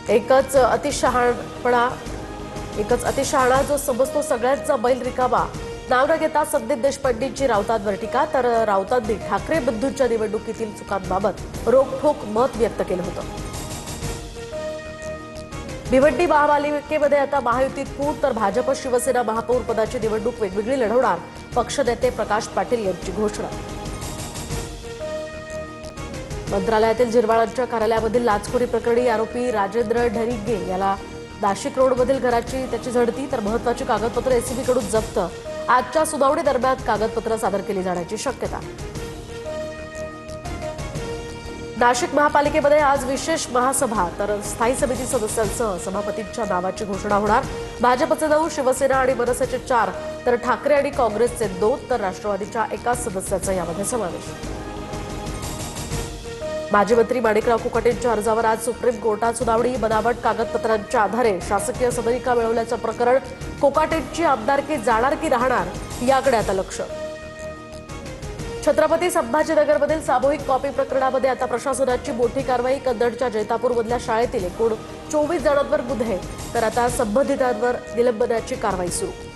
एकच अतिशहाणा जो समजतो सगळ्यांचा बैल रिकामा। नाव न घेता संदीप देशपांडेंची राऊतांवर टीका, तर राऊतांनी ठाकरे बंधूंच्या निवडणुकीतील चुकांबाबत रोखठोक मत व्यक्त केलं होतं। भिवंडी महापालिकेमध्ये आता महायुतीत फूट, तर भाजप शिवसेना महापौर पदाची निवडणूक वेगवेगळी लढवणार, पक्षनेते प्रकाश पाटील यांची घोषणा। मंत्रालयातील जिरवाळांच्या कार्यालयामधील लाचखोरी प्रकरणी आरोपी राजेंद्र ढरिगे याला नाशिक रोडमधील घराची त्याची झडती, तर महत्त्वाची कागदपत्र एसीबीकडून जप्त। आजच्या सुनावणी दरम्यान कागदपत्र सादर केली जाण्याची शक्यता। नाशिक महापालिकेमध्ये आज विशेष महासभा, तर स्थायी समिती सदस्यांसह सभापतींच्या नावाची घोषणा होणार। भाजपचे 9, शिवसेना आणि मनसेचे 4, तर ठाकरे आणि काँग्रेसचे 2, तर राष्ट्रवादीच्या 1 सदस्याचा यामध्ये समावेश। माजी मंत्री माणिकराव कोकाटेंच्या अर्जावर आज सुप्रीम कोर्टात सुनावणी। बनावट कागदपत्रांच्या आधारे शासकीय सदनिका मिळवल्याचं प्रकरण, कोकाटेंची आमदारकी जाणार की राहणार याकडे आता लक्ष। छत्रपती संभाजीनगरमधील सामूहिक कॉपी प्रकरणामध्ये आता प्रशासनाची मोठी कारवाई। कन्नडच्या जैतापूरमधल्या शाळेतील एकूण 24 जणांवर गुन्हे, तर आता संबंधितांवर निलंबनाची कारवाई सुरू।